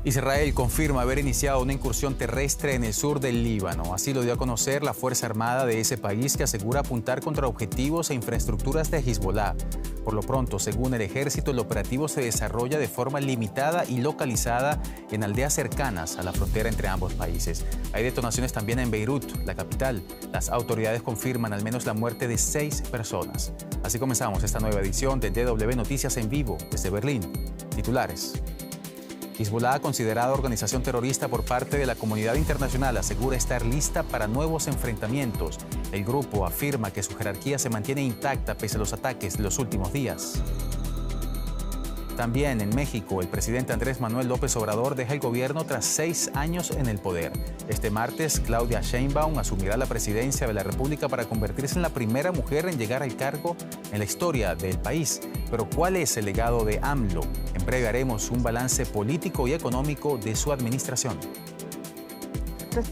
Israel confirma haber iniciado una incursión terrestre en el sur del Líbano. Así lo dio a conocer la Fuerza Armada de ese país, que asegura apuntar contra objetivos e infraestructuras de Hezbollah. Por lo pronto, según el ejército, el operativo se desarrolla de forma limitada y localizada en aldeas cercanas a la frontera entre ambos países. Hay detonaciones también en Beirut, la capital. Las autoridades confirman al menos la muerte de 6 personas. Así comenzamos esta nueva edición de DW Noticias en vivo desde Berlín. Titulares. Hezbollah, considerada organización terrorista por parte de la comunidad internacional, asegura estar lista para nuevos enfrentamientos. El grupo afirma que su jerarquía se mantiene intacta pese a los ataques de los últimos días. También en México, el presidente Andrés Manuel López Obrador deja el gobierno tras 6 años en el poder. Este martes, Claudia Sheinbaum asumirá la presidencia de la República para convertirse en la primera mujer en llegar al cargo en la historia del país. Pero ¿cuál es el legado de AMLO? En breve haremos un balance político y económico de su administración.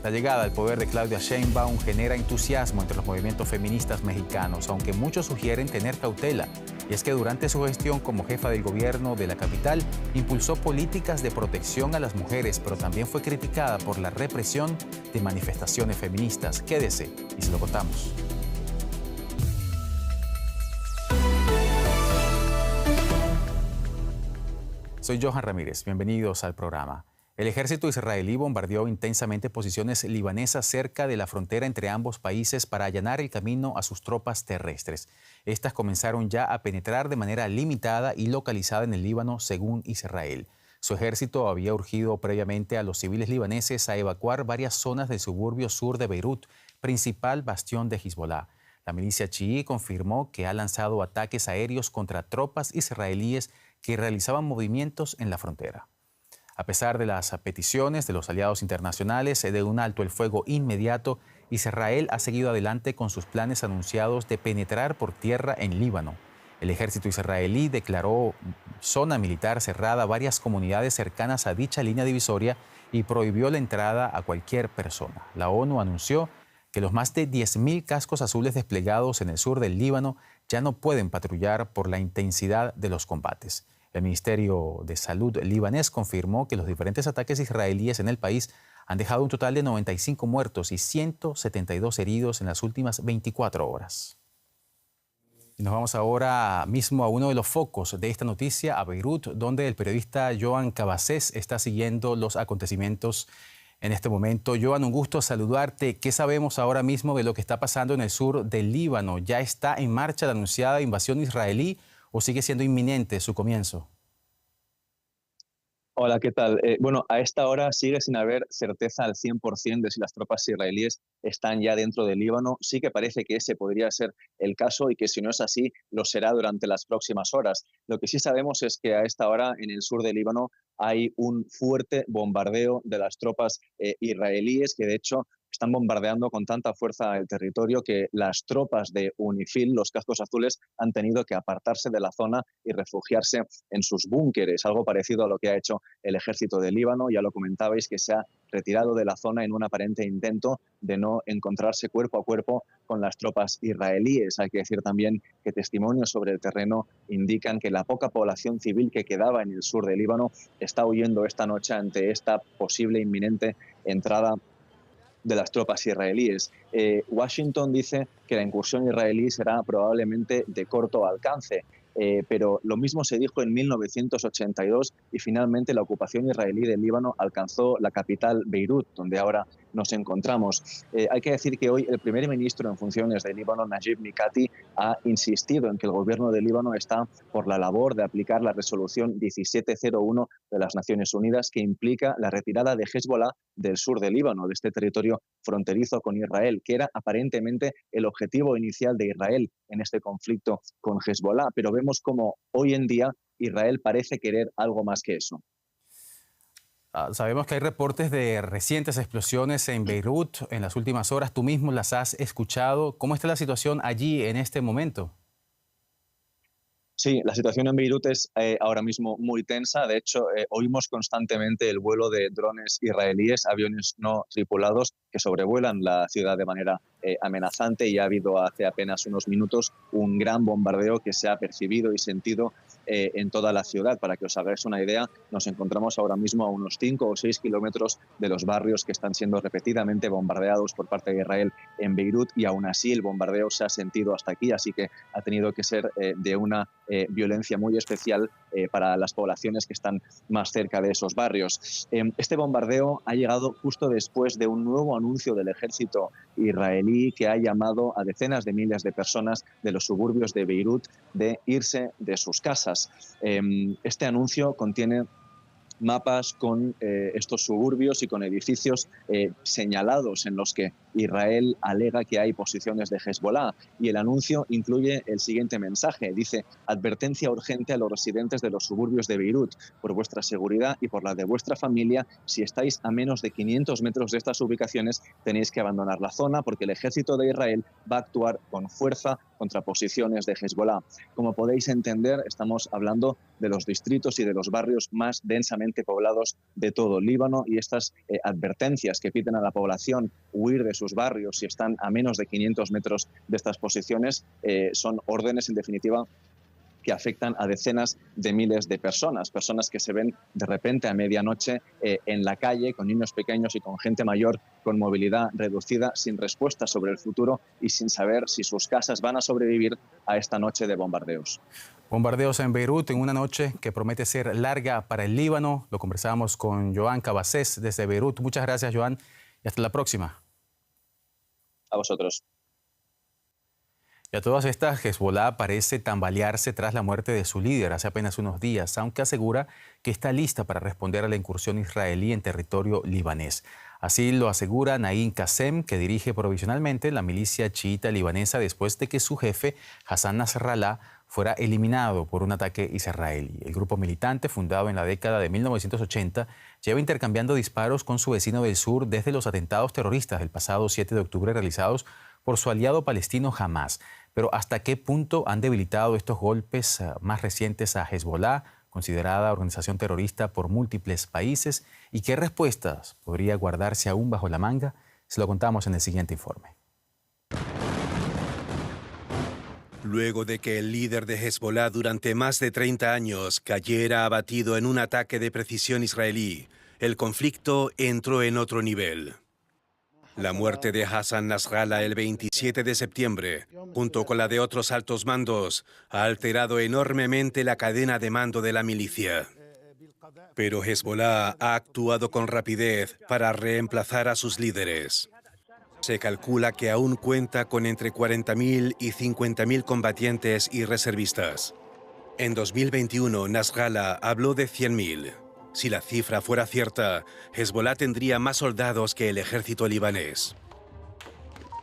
La llegada al poder de Claudia Sheinbaum genera entusiasmo entre los movimientos feministas mexicanos, aunque muchos sugieren tener cautela. Y es que durante su gestión como jefa del gobierno de la capital, impulsó políticas de protección a las mujeres, pero también fue criticada por la represión de manifestaciones feministas. Quédese y se lo contamos. Soy Johan Ramírez, bienvenidos al programa. El ejército israelí bombardeó intensamente posiciones libanesas cerca de la frontera entre ambos países para allanar el camino a sus tropas terrestres. Estas comenzaron ya a penetrar de manera limitada y localizada en el Líbano, según Israel. Su ejército había urgido previamente a los civiles libaneses a evacuar varias zonas del suburbio sur de Beirut, principal bastión de Hezbollah. La milicia chií confirmó que ha lanzado ataques aéreos contra tropas israelíes que realizaban movimientos en la frontera. A pesar de las peticiones de los aliados internacionales de un alto el fuego inmediato, Israel ha seguido adelante con sus planes anunciados de penetrar por tierra en Líbano. El ejército israelí declaró zona militar cerrada a varias comunidades cercanas a dicha línea divisoria y prohibió la entrada a cualquier persona. La ONU anunció que los más de 10.000 cascos azules desplegados en el sur del Líbano ya no pueden patrullar por la intensidad de los combates. El Ministerio de Salud libanés confirmó que los diferentes ataques israelíes en el país han dejado un total de 95 muertos y 172 heridos en las últimas 24 horas. Y nos vamos ahora mismo a uno de los focos de esta noticia, a Beirut, donde el periodista Joan Cabasés está siguiendo los acontecimientos en este momento. Joan, un gusto saludarte. ¿Qué sabemos ahora mismo de lo que está pasando en el sur del Líbano? ¿Ya está en marcha la anunciada invasión israelí o sigue siendo inminente su comienzo? Hola, ¿qué tal? Bueno, a esta hora sigue sin haber certeza al 100% de si las tropas israelíes están ya dentro del Líbano. Sí que parece que ese podría ser el caso y que si no es así, lo será durante las próximas horas. Lo que sí sabemos es que a esta hora en el sur del Líbano hay un fuerte bombardeo de las tropas israelíes que de hecho están bombardeando con tanta fuerza el territorio que las tropas de UNIFIL, los cascos azules, han tenido que apartarse de la zona y refugiarse en sus búnkeres, algo parecido a lo que ha hecho el ejército de Líbano. Ya lo comentabais, que se ha retirado de la zona en un aparente intento de no encontrarse cuerpo a cuerpo con las tropas israelíes. Hay que decir también que testimonios sobre el terreno indican que la poca población civil que quedaba en el sur de Líbano está huyendo esta noche ante esta posible inminente entrada de las tropas israelíes. Washington dice que la incursión israelí será probablemente de corto alcance, pero lo mismo se dijo en 1982 y finalmente la ocupación israelí del Líbano alcanzó la capital Beirut, donde ahora nos encontramos. Hay que decir que hoy el primer ministro en funciones de Líbano, Najib Mikati, ha insistido en que el gobierno de Líbano está por la labor de aplicar la resolución 1701 de las Naciones Unidas, que implica la retirada de Hezbollah del sur del Líbano, de este territorio fronterizo con Israel, que era aparentemente el objetivo inicial de Israel en este conflicto con Hezbollah. Pero vemos como hoy en día Israel parece querer algo más que eso. Sabemos que hay reportes de recientes explosiones en Beirut en las últimas horas. Tú mismo las has escuchado. ¿Cómo está la situación allí en este momento? Sí, la situación en Beirut es ahora mismo muy tensa. De hecho, oímos constantemente el vuelo de drones israelíes, aviones no tripulados, que sobrevuelan la ciudad de manera amenazante, y ha habido hace apenas unos minutos un gran bombardeo que se ha percibido y sentido en toda la ciudad. Para que os hagáis una idea, nos encontramos ahora mismo a unos 5 o 6 kilómetros de los barrios que están siendo repetidamente bombardeados por parte de Israel en Beirut, y aún así el bombardeo se ha sentido hasta aquí, así que ha tenido que ser de una violencia muy especial para las poblaciones que están más cerca de esos barrios. Este bombardeo ha llegado justo después de un nuevo anuncio del ejército israelí, que ha llamado a decenas de miles de personas de los suburbios de Beirut de irse de sus casas. Este anuncio contiene mapas con estos suburbios y con edificios señalados en los que Israel alega que hay posiciones de Hezbollah, y el anuncio incluye el siguiente mensaje. Dice: advertencia urgente a los residentes de los suburbios de Beirut: por vuestra seguridad y por la de vuestra familia, si estáis a menos de 500 metros de estas ubicaciones, tenéis que abandonar la zona, porque el ejército de Israel va a actuar con fuerza contra posiciones de Hezbollah. Como podéis entender, estamos hablando de los distritos y de los barrios más densamente poblados de todo el Líbano, y estas advertencias que piden a la población huir de sus barrios si están a menos de 500 metros de estas posiciones son órdenes, en definitiva, que afectan a decenas de miles de personas que se ven de repente a medianoche en la calle, con niños pequeños y con gente mayor con movilidad reducida, sin respuesta sobre el futuro y sin saber si sus casas van a sobrevivir a esta noche de bombardeos. Bombardeos en Beirut en una noche que promete ser larga para el Líbano. Lo conversábamos con Joan Cabasés desde Beirut. Muchas gracias, Joan, y hasta la próxima. A vosotros. Y a todas estas, Hezbollah parece tambalearse tras la muerte de su líder hace apenas unos días, aunque asegura que está lista para responder a la incursión israelí en territorio libanés. Así lo asegura Naim Qassem, que dirige provisionalmente la milicia chiita libanesa después de que su jefe, Hassan Nasrallah, fuera eliminado por un ataque israelí. El grupo militante, fundado en la década de 1980, lleva intercambiando disparos con su vecino del sur desde los atentados terroristas del pasado 7 de octubre realizados por su aliado palestino Hamás. Pero ¿hasta qué punto han debilitado estos golpes más recientes a Hezbollah, considerada organización terrorista por múltiples países? ¿Y qué respuestas podría guardarse aún bajo la manga? Se lo contamos en el siguiente informe. Luego de que el líder de Hezbollah durante más de 30 años cayera abatido en un ataque de precisión israelí, el conflicto entró en otro nivel. La muerte de Hassan Nasrallah el 27 de septiembre, junto con la de otros altos mandos, ha alterado enormemente la cadena de mando de la milicia. Pero Hezbollah ha actuado con rapidez para reemplazar a sus líderes. Se calcula que aún cuenta con entre 40.000 y 50.000 combatientes y reservistas. En 2021, Nasrallah habló de 100.000. Si la cifra fuera cierta, Hezbollah tendría más soldados que el ejército libanés.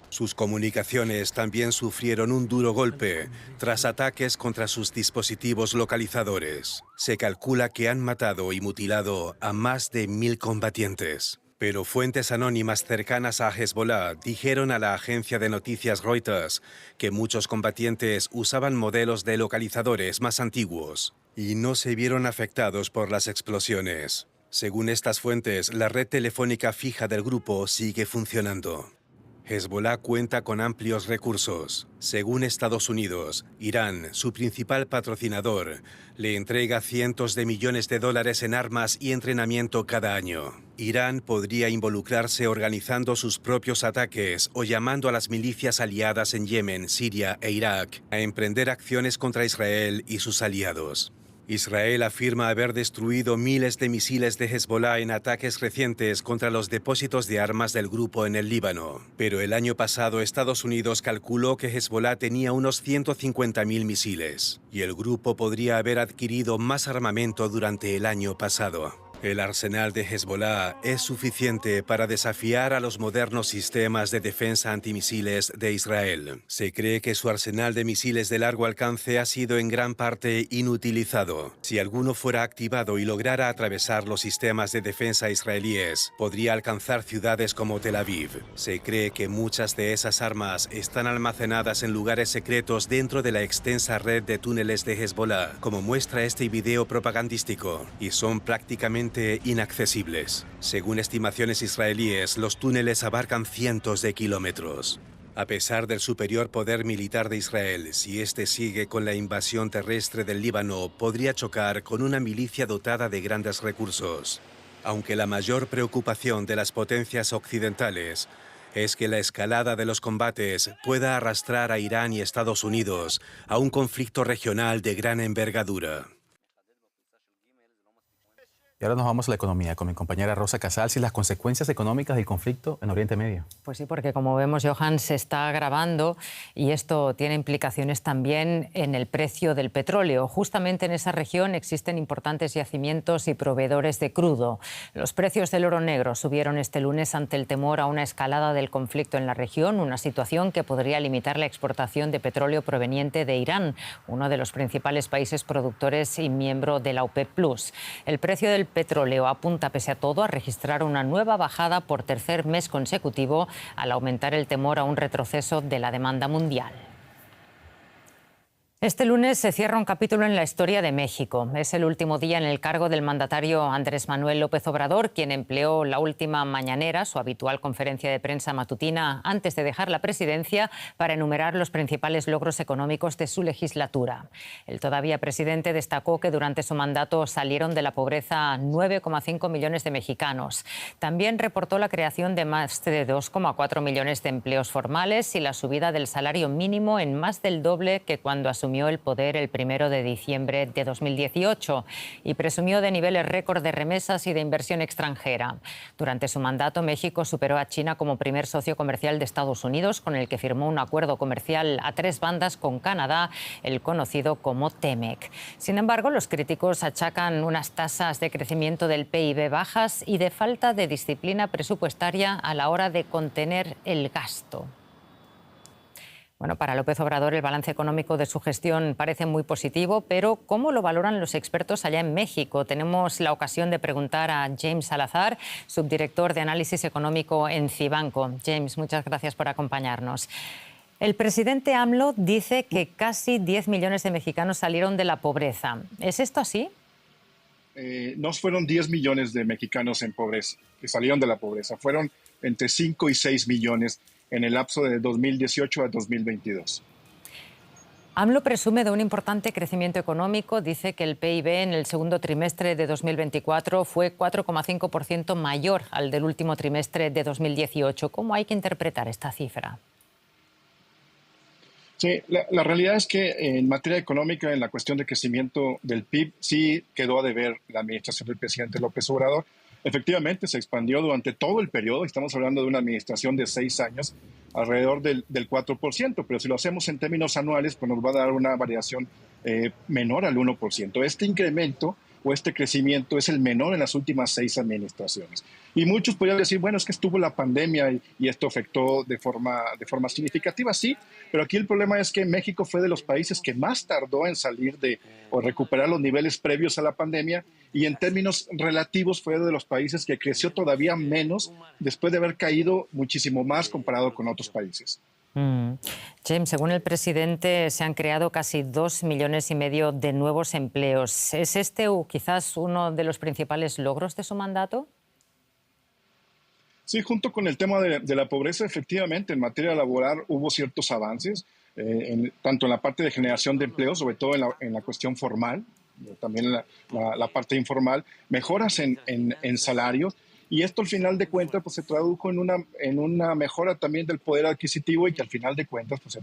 Sus comunicaciones también sufrieron un duro golpe tras ataques contra sus dispositivos localizadores. Se calcula que han matado y mutilado a más de 1.000 combatientes. Pero fuentes anónimas cercanas a Hezbollah dijeron a la agencia de noticias Reuters que muchos combatientes usaban modelos de localizadores más antiguos y no se vieron afectados por las explosiones. Según estas fuentes, la red telefónica fija del grupo sigue funcionando. Hezbollah cuenta con amplios recursos. Según Estados Unidos, Irán, su principal patrocinador, le entrega cientos de millones de dólares en armas y entrenamiento cada año. Irán podría involucrarse organizando sus propios ataques o llamando a las milicias aliadas en Yemen, Siria e Irak a emprender acciones contra Israel y sus aliados. Israel afirma haber destruido miles de misiles de Hezbollah en ataques recientes contra los depósitos de armas del grupo en el Líbano. Pero el año pasado Estados Unidos calculó que Hezbollah tenía unos 150.000 misiles y el grupo podría haber adquirido más armamento durante el año pasado. El arsenal de Hezbollah es suficiente para desafiar a los modernos sistemas de defensa antimisiles de Israel. Se cree que su arsenal de misiles de largo alcance ha sido en gran parte inutilizado. Si alguno fuera activado y lograra atravesar los sistemas de defensa israelíes, podría alcanzar ciudades como Tel Aviv. Se cree que muchas de esas armas están almacenadas en lugares secretos dentro de la extensa red de túneles de Hezbollah, como muestra este video propagandístico, y son prácticamente inaccesibles. Según estimaciones israelíes, los túneles abarcan cientos de kilómetros. A pesar del superior poder militar de Israel, si este sigue con la invasión terrestre del Líbano, podría chocar con una milicia dotada de grandes recursos. Aunque la mayor preocupación de las potencias occidentales es que la escalada de los combates pueda arrastrar a Irán y Estados Unidos a un conflicto regional de gran envergadura. Y ahora nos vamos a la economía con mi compañera Rosa Casals y las consecuencias económicas del conflicto en Oriente Medio. Pues sí, porque como vemos, Johan, se está agravando y esto tiene implicaciones también en el precio del petróleo. Justamente en esa región existen importantes yacimientos y proveedores de crudo. Los precios del oro negro subieron este lunes ante el temor a una escalada del conflicto en la región, una situación que podría limitar la exportación de petróleo proveniente de Irán, uno de los principales países productores y miembro de la OPEP+. El precio del petróleo apunta, pese a todo, a registrar una nueva bajada por tercer mes consecutivo al aumentar el temor a un retroceso de la demanda mundial. Este lunes se cierra un capítulo en la historia de México. Es el último día en el cargo del mandatario Andrés Manuel López Obrador, quien empleó la última mañanera, su habitual conferencia de prensa matutina, antes de dejar la presidencia, para enumerar los principales logros económicos de su legislatura. El todavía presidente destacó que durante su mandato salieron de la pobreza 9,5 millones de mexicanos. También reportó la creación de más de 2,4 millones de empleos formales y la subida del salario mínimo en más del doble que cuando asumió el poder el 1 de diciembre de 2018 y presumió de niveles récord de remesas y de inversión extranjera. Durante su mandato, México superó a China como primer socio comercial de Estados Unidos, con el que firmó un acuerdo comercial a 3 bandas con Canadá, el conocido como TEMEC. Sin embargo, los críticos achacan unas tasas de crecimiento del PIB bajas y de falta de disciplina presupuestaria a la hora de contener el gasto. Bueno, para López Obrador el balance económico de su gestión parece muy positivo, pero ¿cómo lo valoran los expertos allá en México? Tenemos la ocasión de preguntar a James Salazar, subdirector de análisis económico en Cibanco. James, muchas gracias por acompañarnos. El presidente AMLO dice que casi 10 millones de mexicanos salieron de la pobreza. ¿Es esto así? No fueron 10 millones de mexicanos en pobreza, que salieron de la pobreza. Fueron entre 5 y 6 millones en el lapso de 2018 a 2022. AMLO presume de un importante crecimiento económico. Dice que el PIB en el segundo trimestre de 2024 fue 4,5% mayor al del último trimestre de 2018. ¿Cómo hay que interpretar esta cifra? Sí, la realidad es que en materia económica, en la cuestión de crecimiento del PIB, sí quedó a deber la administración del presidente López Obrador. Efectivamente, se expandió durante todo el periodo. Estamos hablando de una administración de 6 años, alrededor del 4%, pero si lo hacemos en términos anuales, pues nos va a dar una variación menor al 1%. Este incremento o este crecimiento es el menor en las últimas 6 administraciones. Y muchos podrían decir, bueno, es que estuvo la pandemia y esto afectó de forma significativa, sí, pero aquí el problema es que México fue de los países que más tardó en salir o recuperar los niveles previos a la pandemia, y en términos relativos fue de los países que creció todavía menos después de haber caído muchísimo más comparado con otros países. James, según el presidente, se han creado casi 2,5 millones de nuevos empleos. ¿Es este quizás uno de los principales logros de su mandato? Sí, junto con el tema de la pobreza, efectivamente, en materia laboral hubo ciertos avances, tanto en la parte de generación de empleo, sobre todo en la cuestión formal, también la parte informal, mejoras en salarios. Y esto al final de cuentas pues, se tradujo en una mejora también del poder adquisitivo, y que al final de cuentas pues,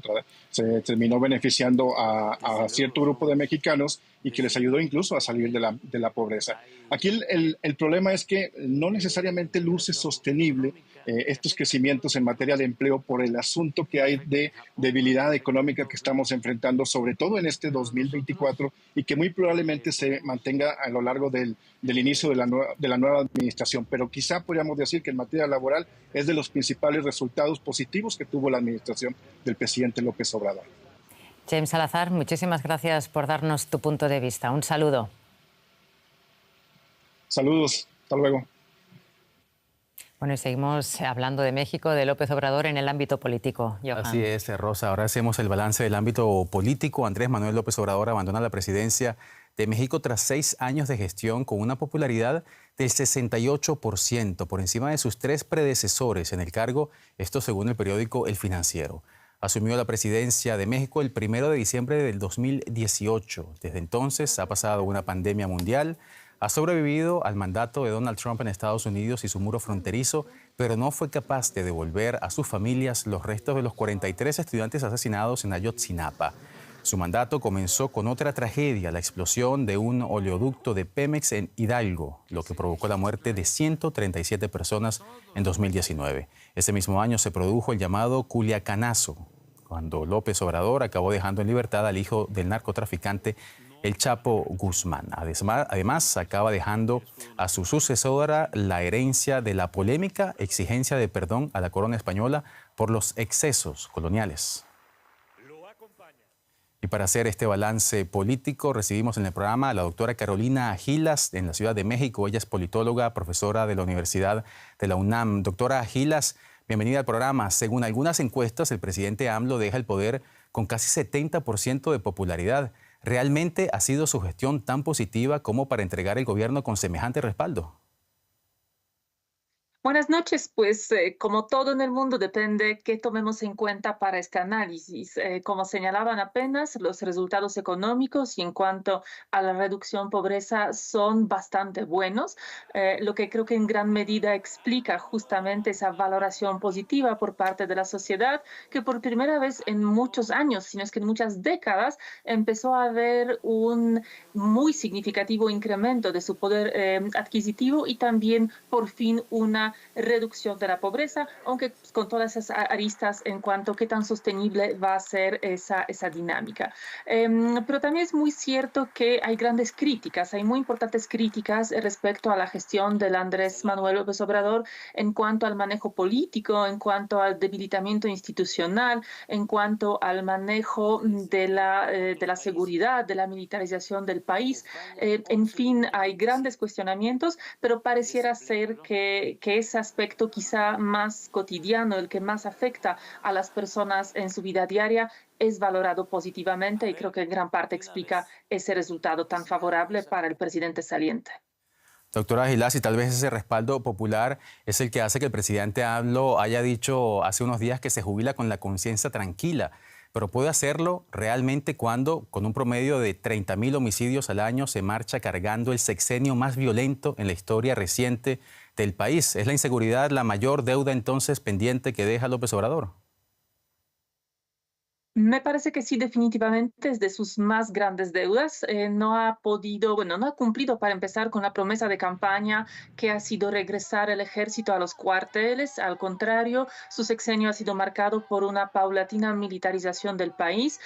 se terminó beneficiando a cierto grupo de mexicanos y que les ayudó incluso a salir de la pobreza. Aquí el problema es que no necesariamente luce sostenible estos crecimientos en materia de empleo por el asunto que hay de debilidad económica que estamos enfrentando, sobre todo en este 2024, y que muy probablemente se mantenga a lo largo del inicio de la nueva administración. Pero quizá podríamos decir que en materia laboral es de los principales resultados positivos que tuvo la administración del presidente López Obrador. James Salazar, muchísimas gracias por darnos tu punto de vista. Un saludo. Saludos. Hasta luego. Bueno, y seguimos hablando de México, de López Obrador en el ámbito político. Johan. Así es, Rosa. Ahora hacemos el balance del ámbito político. Andrés Manuel López Obrador abandona la presidencia de México tras 6 años de gestión con una popularidad del 68%, por encima de sus 3 predecesores en el cargo, esto según el periódico El Financiero. Asumió la presidencia de México el 1 de diciembre del 2018. Desde entonces ha pasado una pandemia mundial, ha sobrevivido al mandato de Donald Trump en Estados Unidos y su muro fronterizo, pero no fue capaz de devolver a sus familias los restos de los 43 estudiantes asesinados en Ayotzinapa. Su mandato comenzó con otra tragedia, la explosión de un oleoducto de Pemex en Hidalgo, lo que provocó la muerte de 137 personas en 2019. Ese mismo año se produjo el llamado Culiacanazo, cuando López Obrador acabó dejando en libertad al hijo del narcotraficante El Chapo Guzmán. Además, acaba dejando a su sucesora la herencia de la polémica exigencia de perdón a la corona española por los excesos coloniales. Y para hacer este balance político, recibimos en el programa a la doctora Carolina Gilas, en la Ciudad de México. Ella es politóloga, profesora de la Universidad de la UNAM. Doctora Gilas, bienvenida al programa. Según algunas encuestas, el presidente AMLO deja el poder con casi 70% de popularidad. ¿Realmente ha sido su gestión tan positiva como para entregar el gobierno con semejante respaldo? Buenas noches, pues como todo en el mundo depende qué tomemos en cuenta para este análisis. Como señalaban apenas, los resultados económicos y en cuanto a la reducción pobreza son bastante buenos, lo que creo que en gran medida explica justamente esa valoración positiva por parte de la sociedad, que por primera vez en muchos años, sino es que en muchas décadas, empezó a haber un muy significativo incremento de su poder adquisitivo y también por fin una reducción de la pobreza, aunque con todas esas aristas en cuanto a qué tan sostenible va a ser esa dinámica. Pero también es muy cierto que hay grandes críticas, hay muy importantes críticas respecto a la gestión del Andrés Manuel López Obrador en cuanto al manejo político, en cuanto al debilitamiento institucional, en cuanto al manejo de la seguridad, de la militarización del país. En fin, hay grandes cuestionamientos, pero pareciera ser que ese aspecto quizá más cotidiano, el que más afecta a las personas en su vida diaria, es valorado positivamente y creo que en gran parte explica ese resultado tan favorable para el presidente saliente. Doctora Gilas, y tal vez ese respaldo popular es el que hace que el presidente AMLO haya dicho hace unos días que se jubila con la conciencia tranquila, pero puede hacerlo realmente cuando, con un promedio de 30.000 homicidios al año, se marcha cargando el sexenio más violento en la historia reciente del país. ¿Es la inseguridad la mayor deuda entonces pendiente que deja López Obrador? Me parece que sí, definitivamente es de sus más grandes deudas. No ha cumplido para empezar con la promesa de campaña que ha sido regresar el ejército a los cuarteles. Al contrario, su sexenio ha sido marcado por una paulatina militarización del país,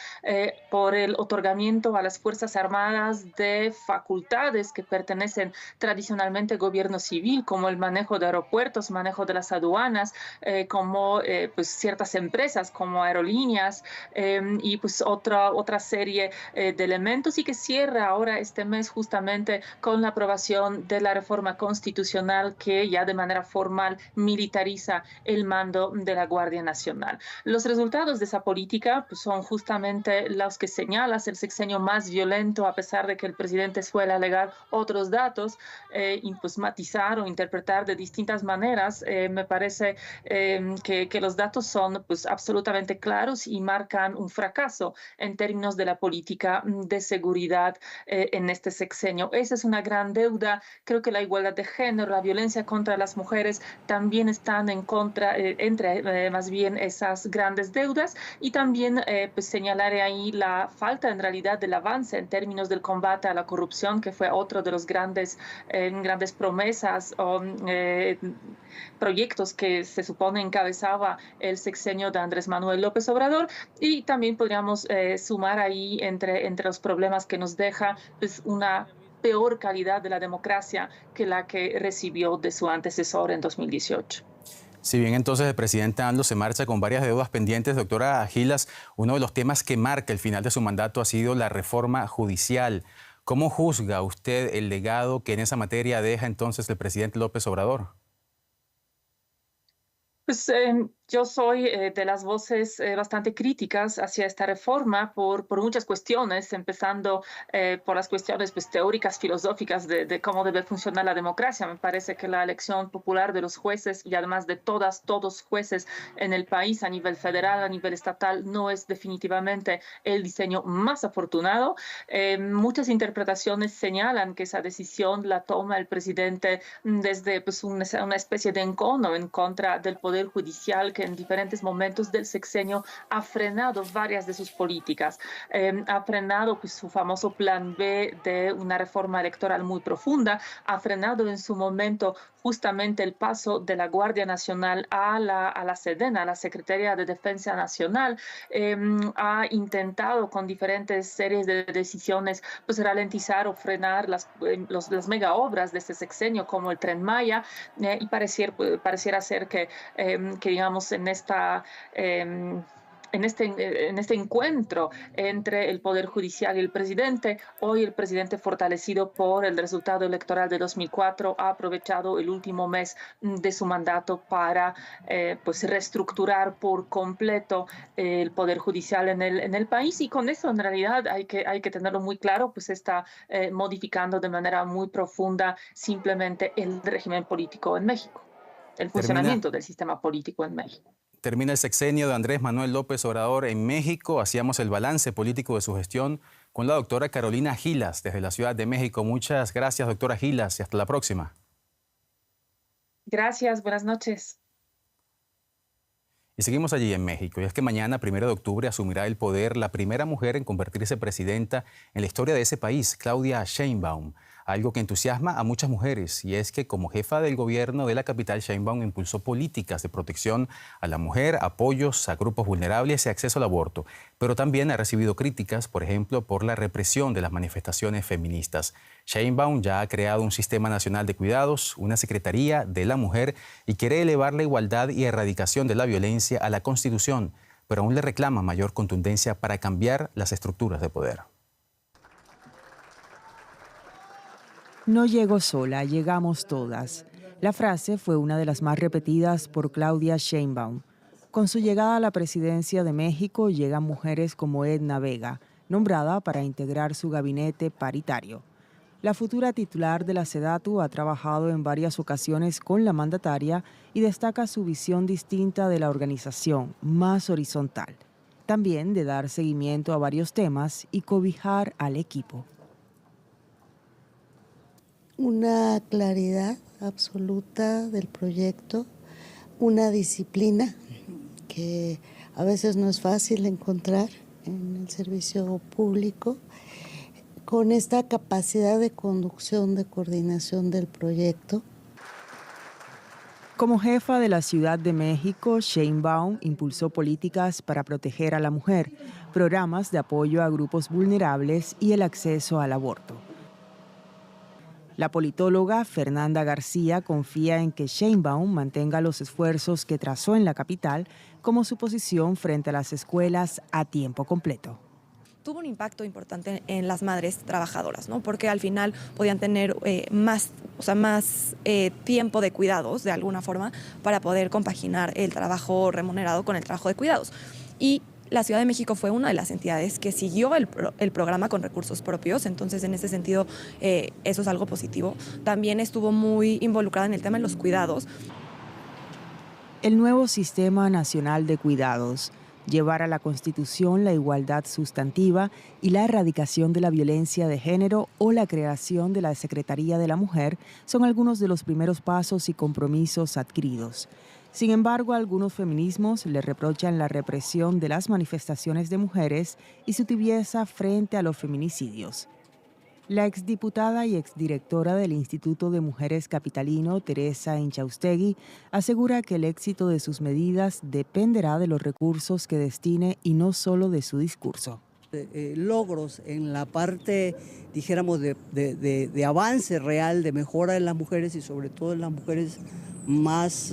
por el otorgamiento a las Fuerzas Armadas de facultades que pertenecen tradicionalmente al gobierno civil, como el manejo de aeropuertos, manejo de las aduanas, como pues ciertas empresas como aerolíneas, y pues otra serie de elementos, y que cierra ahora este mes justamente con la aprobación de la reforma constitucional que ya de manera formal militariza el mando de la Guardia Nacional. Los resultados de esa política pues, son justamente los que señalas, el sexenio más violento, a pesar de que el presidente suele alegar otros datos y pues matizar o interpretar de distintas maneras. Me parece que los datos son pues absolutamente claros y marcan un fracaso en términos de la política de seguridad en este sexenio. Esa es una gran deuda. Creo que la igualdad de género, la violencia contra las mujeres también están entre más bien esas grandes deudas, y también pues señalaré ahí la falta en realidad del avance en términos del combate a la corrupción, que fue otro de los grandes promesas o proyectos que se supone encabezaba el sexenio de Andrés Manuel López Obrador. Y también podríamos sumar ahí entre los problemas que nos deja pues, una peor calidad de la democracia que la que recibió de su antecesor en 2018. Si bien entonces el presidente AMLO se marcha con varias deudas pendientes, doctora Gilas, uno de los temas que marca el final de su mandato ha sido la reforma judicial. ¿Cómo juzga usted el legado que en esa materia deja entonces el presidente López Obrador? Pues yo soy de las voces bastante críticas hacia esta reforma por muchas cuestiones, empezando por las cuestiones pues, teóricas, filosóficas de cómo debe funcionar la democracia. Me parece que la elección popular de los jueces y además de todos jueces en el país a nivel federal, a nivel estatal, no es definitivamente el diseño más afortunado. Muchas interpretaciones señalan que esa decisión la toma el presidente desde pues, una especie de encono en contra del Poder Judicial, que en diferentes momentos del sexenio ha frenado varias de sus políticas. Ha frenado pues, su famoso plan B de una reforma electoral muy profunda, ha frenado en su momento justamente el paso de la Guardia Nacional a la Sedena, a la Secretaría de Defensa Nacional. Ha intentado con diferentes series de decisiones pues, ralentizar o frenar las mega obras de este sexenio, como el Tren Maya, y pareciera ser que digamos, en este encuentro entre el Poder Judicial y el presidente, hoy el presidente, fortalecido por el resultado electoral de 2004, ha aprovechado el último mes de su mandato para pues reestructurar por completo el Poder Judicial en el país, y con eso en realidad hay que tenerlo muy claro, pues está modificando de manera muy profunda simplemente el régimen político en México, el funcionamiento del sistema político en México. Termina el sexenio de Andrés Manuel López Obrador en México. Hacíamos el balance político de su gestión con la doctora Carolina Gilas desde la Ciudad de México. Muchas gracias, doctora Gilas, y hasta la próxima. Gracias, buenas noches. Y seguimos allí en México, y es que mañana, 1 de octubre, asumirá el poder la primera mujer en convertirse presidenta en la historia de ese país, Claudia Sheinbaum. Algo que entusiasma a muchas mujeres, y es que como jefa del gobierno de la capital, Sheinbaum impulsó políticas de protección a la mujer, apoyos a grupos vulnerables y acceso al aborto. Pero también ha recibido críticas, por ejemplo, por la represión de las manifestaciones feministas. Sheinbaum ya ha creado un sistema nacional de cuidados, una secretaría de la mujer, y quiere elevar la igualdad y erradicación de la violencia a la Constitución, pero aún le reclama mayor contundencia para cambiar las estructuras de poder. No llego sola, llegamos todas. La frase fue una de las más repetidas por Claudia Sheinbaum. Con su llegada a la presidencia de México llegan mujeres como Edna Vega, nombrada para integrar su gabinete paritario. La futura titular de la SEDATU ha trabajado en varias ocasiones con la mandataria y destaca su visión distinta de la organización, más horizontal. También de dar seguimiento a varios temas y cobijar al equipo. Una claridad absoluta del proyecto, una disciplina que a veces no es fácil encontrar en el servicio público, con esta capacidad de conducción, de coordinación del proyecto. Como jefa de la Ciudad de México, Sheinbaum impulsó políticas para proteger a la mujer, programas de apoyo a grupos vulnerables y el acceso al aborto. La politóloga Fernanda García confía en que Sheinbaum mantenga los esfuerzos que trazó en la capital, como su posición frente a las escuelas a tiempo completo. Tuvo un impacto importante en las madres trabajadoras, ¿no? Porque al final podían tener más tiempo de cuidados, de alguna forma, para poder compaginar el trabajo remunerado con el trabajo de cuidados. Y la Ciudad de México fue una de las entidades que siguió el programa con recursos propios, entonces en ese sentido eso es algo positivo. También estuvo muy involucrada en el tema de los cuidados. El nuevo Sistema Nacional de Cuidados, llevar a la Constitución la igualdad sustantiva y la erradicación de la violencia de género o la creación de la Secretaría de la Mujer son algunos de los primeros pasos y compromisos adquiridos. Sin embargo, algunos feminismos le reprochan la represión de las manifestaciones de mujeres y su tibieza frente a los feminicidios. La exdiputada y exdirectora del Instituto de Mujeres Capitalino, Teresa Inchaustegui, asegura que el éxito de sus medidas dependerá de los recursos que destine y no solo de su discurso. Logros en la parte, dijéramos, de avance real, de mejora de las mujeres y sobre todo en las mujeres más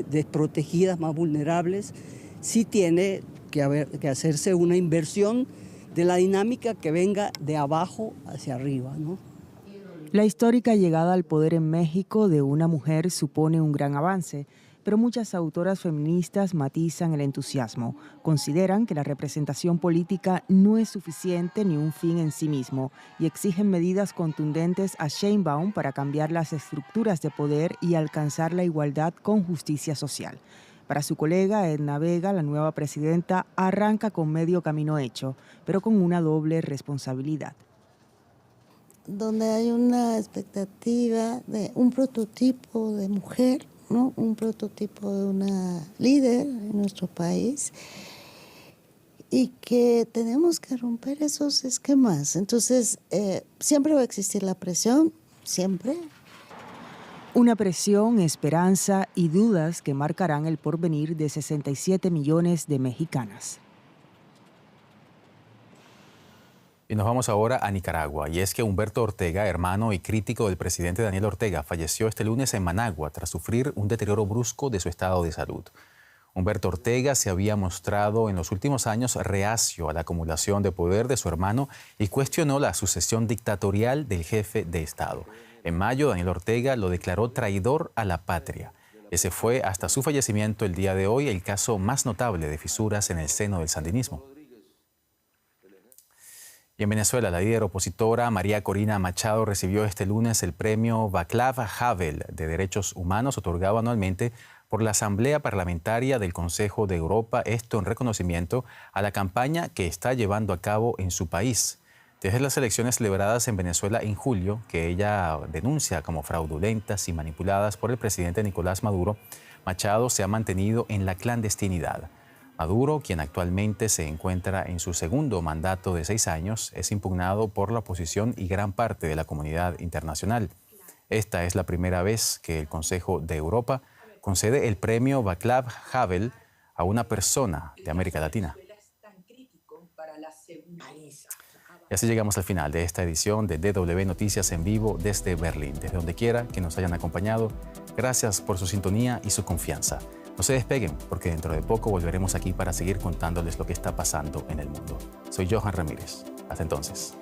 desprotegidas, más vulnerables, sí tiene que hacerse una inversión de la dinámica que venga de abajo hacia arriba, ¿no? La histórica llegada al poder en México de una mujer supone un gran avance, pero muchas autoras feministas matizan el entusiasmo. Consideran que la representación política no es suficiente ni un fin en sí mismo y exigen medidas contundentes a Sheinbaum para cambiar las estructuras de poder y alcanzar la igualdad con justicia social. Para su colega Edna Vega, la nueva presidenta arranca con medio camino hecho, pero con una doble responsabilidad. Donde hay una expectativa de un prototipo de mujer, ¿no? Un prototipo de una líder en nuestro país y que tenemos que romper esos esquemas. Entonces, siempre va a existir la presión, siempre. Una presión, esperanza y dudas que marcarán el porvenir de 67 millones de mexicanas. Y nos vamos ahora a Nicaragua, y es que Humberto Ortega, hermano y crítico del presidente Daniel Ortega, falleció este lunes en Managua tras sufrir un deterioro brusco de su estado de salud. Humberto Ortega se había mostrado en los últimos años reacio a la acumulación de poder de su hermano y cuestionó la sucesión dictatorial del jefe de Estado. En mayo, Daniel Ortega lo declaró traidor a la patria. Ese fue, hasta su fallecimiento el día de hoy, el caso más notable de fisuras en el seno del sandinismo. Y en Venezuela, la líder opositora María Corina Machado recibió este lunes el premio Václav Havel de Derechos Humanos, otorgado anualmente por la Asamblea Parlamentaria del Consejo de Europa, esto en reconocimiento a la campaña que está llevando a cabo en su país. Desde las elecciones celebradas en Venezuela en julio, que ella denuncia como fraudulentas y manipuladas por el presidente Nicolás Maduro, Machado se ha mantenido en la clandestinidad. Maduro, quien actualmente se encuentra en su segundo mandato de 6 años, es impugnado por la oposición y gran parte de la comunidad internacional. Esta es la primera vez que el Consejo de Europa concede el premio Václav Havel a una persona de América Latina. Y así llegamos al final de esta edición de DW Noticias en vivo desde Berlín. Desde donde quiera que nos hayan acompañado, gracias por su sintonía y su confianza. No se despeguen, porque dentro de poco volveremos aquí para seguir contándoles lo que está pasando en el mundo. Soy Johan Ramírez. Hasta entonces.